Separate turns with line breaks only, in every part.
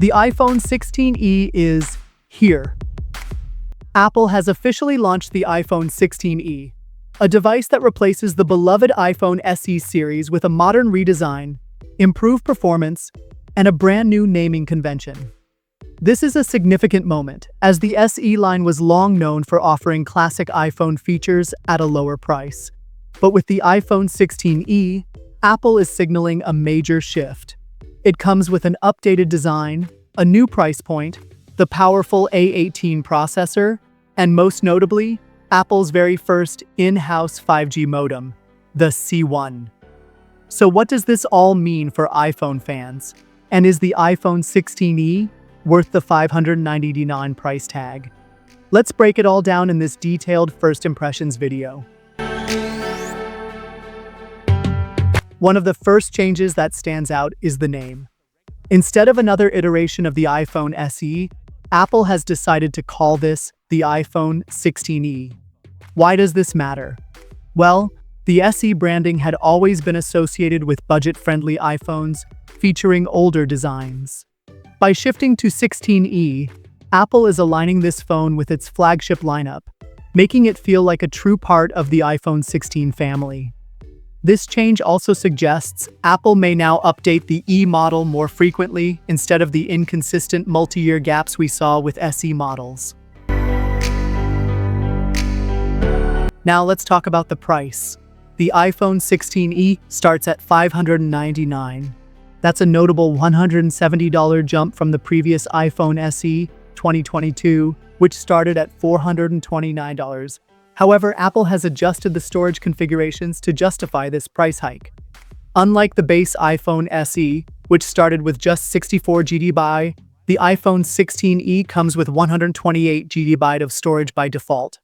The iPhone 16e is here. Apple has officially launched the iPhone 16e, a device that replaces the beloved iPhone SE series with a modern redesign, improved performance, and a brand new naming convention. This is a significant moment, as the SE line was long known for offering classic iPhone features at a lower price. But with the iPhone 16e, Apple is signaling a major shift. It comes with an updated design, a new price point, the powerful A18 processor, and most notably, Apple's very first in-house 5G modem, the C1. So what does this all mean for iPhone fans? And is the iPhone 16e worth the $599 price tag? Let's break it all down in this detailed first impressions video. One of the first changes that stands out is the name. Instead of another iteration of the iPhone SE, Apple has decided to call this the iPhone 16e. Why does this matter? Well, the SE branding had always been associated with budget-friendly iPhones featuring older designs. By shifting to 16e, Apple is aligning this phone with its flagship lineup, making it feel like a true part of the iPhone 16 family. This change also suggests Apple may now update the E model more frequently instead of the inconsistent multi-year gaps we saw with SE models. Now let's talk about the price. The iPhone 16e starts at $599. That's a notable $170 jump from the previous iPhone SE 2022, which started at $429. However, Apple has adjusted the storage configurations to justify this price hike. Unlike the base iPhone SE, which started with just 64 GB, the iPhone 16e comes with 128 GB of storage by default.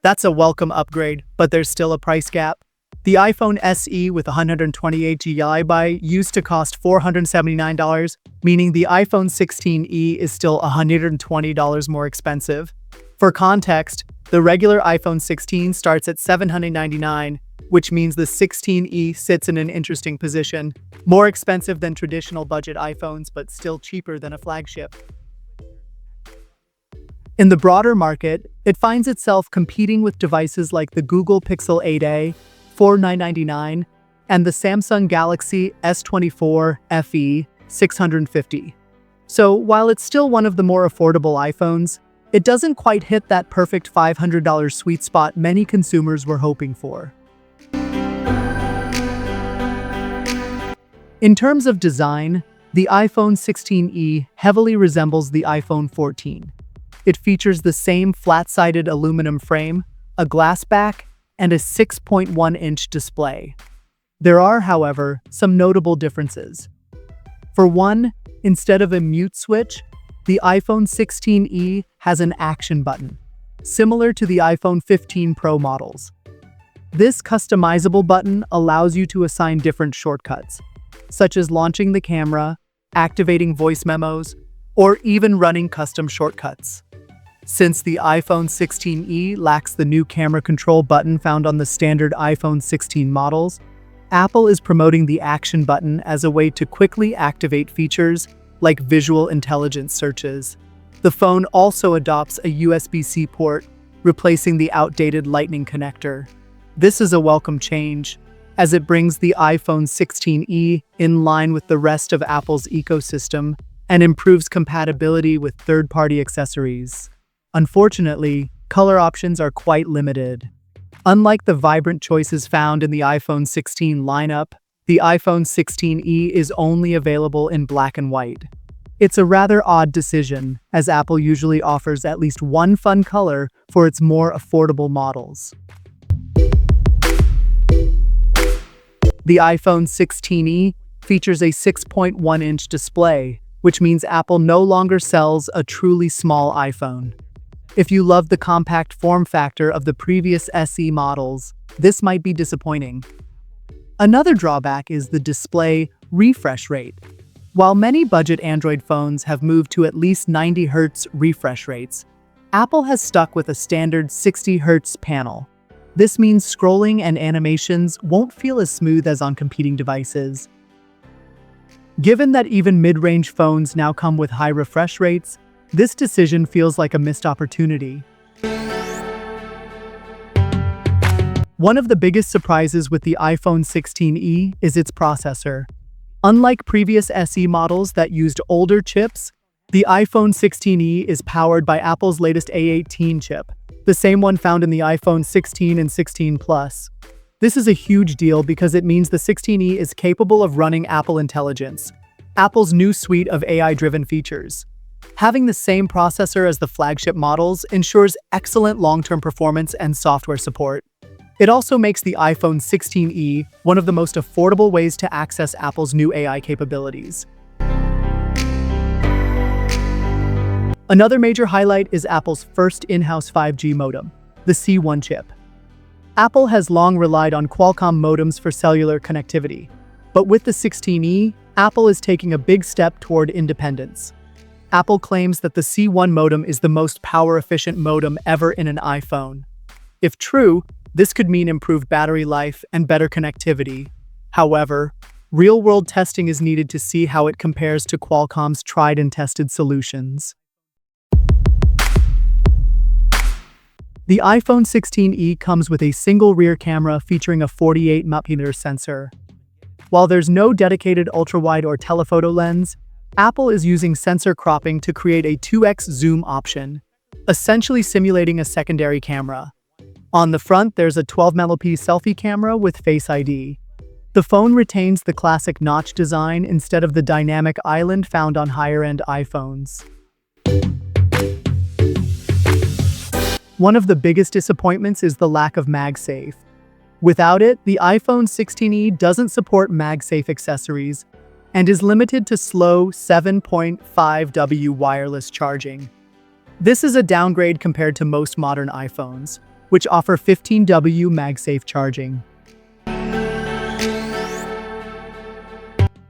That's a welcome upgrade, but there's still a price gap. The iPhone SE with 128 GB used to cost $479, meaning the iPhone 16e is still $120 more expensive. For context, the regular iPhone 16 starts at $799, which means the 16e sits in an interesting position, more expensive than traditional budget iPhones, but still cheaper than a flagship. In the broader market, it finds itself competing with devices like the Google Pixel 8a, $499, and the Samsung Galaxy S24 FE 650. So while it's still one of the more affordable iPhones, it doesn't quite hit that perfect $500 sweet spot many consumers were hoping for. In terms of design, the iPhone 16e heavily resembles the iPhone 14. It features the same flat-sided aluminum frame, a glass back, and a 6.1-inch display. There are, however, some notable differences. For one, instead of a mute switch, the iPhone 16e has an action button, similar to the iPhone 15 Pro models. This customizable button allows you to assign different shortcuts, such as launching the camera, activating voice memos, or even running custom shortcuts. Since the iPhone 16e lacks the new camera control button found on the standard iPhone 16 models, Apple is promoting the action button as a way to quickly activate features like visual intelligence searches. The phone also adopts a USB-C port, replacing the outdated Lightning connector. This is a welcome change, as it brings the iPhone 16e in line with the rest of Apple's ecosystem and improves compatibility with third-party accessories. Unfortunately, color options are quite limited. Unlike the vibrant choices found in the iPhone 16 lineup, the iPhone 16e is only available in black and white. It's a rather odd decision, as Apple usually offers at least one fun color for its more affordable models. The iPhone 16e features a 6.1-inch display, which means Apple no longer sells a truly small iPhone. If you love the compact form factor of the previous SE models, this might be disappointing. Another drawback is the display refresh rate. While many budget Android phones have moved to at least 90 Hz refresh rates, Apple has stuck with a standard 60 Hz panel. This means scrolling and animations won't feel as smooth as on competing devices. Given that even mid-range phones now come with high refresh rates, this decision feels like a missed opportunity. One of the biggest surprises with the iPhone 16e is its processor. Unlike previous SE models that used older chips, the iPhone 16e is powered by Apple's latest A18 chip, the same one found in the iPhone 16 and 16 Plus. This is a huge deal because it means the 16e is capable of running Apple Intelligence, Apple's new suite of AI-driven features. Having the same processor as the flagship models ensures excellent long-term performance and software support. It also makes the iPhone 16e one of the most affordable ways to access Apple's new AI capabilities. Another major highlight is Apple's first in-house 5G modem, the C1 chip. Apple has long relied on Qualcomm modems for cellular connectivity, but with the 16e, Apple is taking a big step toward independence. Apple claims that the C1 modem is the most power-efficient modem ever in an iPhone. If true, this could mean improved battery life and better connectivity. However, real-world testing is needed to see how it compares to Qualcomm's tried and tested solutions. The iPhone 16e comes with a single rear camera featuring a 48-megapixel sensor. While there's no dedicated ultra-wide or telephoto lens, Apple is using sensor cropping to create a 2x zoom option, essentially simulating a secondary camera. On the front, there's a 12-megapixel selfie camera with Face ID. The phone retains the classic notch design instead of the dynamic island found on higher-end iPhones. One of the biggest disappointments is the lack of MagSafe. Without it, the iPhone 16e doesn't support MagSafe accessories and is limited to slow 7.5W wireless charging. This is a downgrade compared to most modern iPhones, which offer 15W MagSafe charging.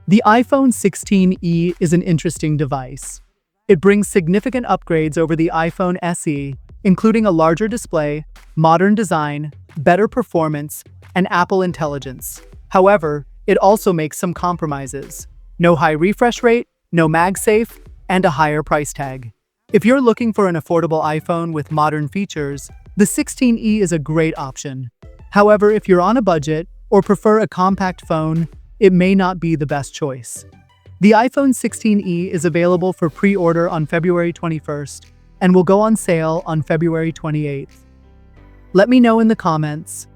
The iPhone 16e is an interesting device. It brings significant upgrades over the iPhone SE, including a larger display, modern design, better performance, and Apple Intelligence. However, it also makes some compromises. No high refresh rate, no MagSafe, and a higher price tag. If you're looking for an affordable iPhone with modern features, the 16e is a great option. However, if you're on a budget or prefer a compact phone, it may not be the best choice. The iPhone 16e is available for pre-order on February 21st and will go on sale on February 28th. Let me know in the comments.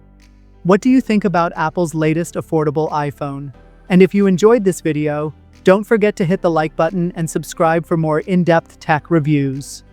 What do you think about Apple's latest affordable iPhone? And if you enjoyed this video, don't forget to hit the like button and subscribe for more in-depth tech reviews.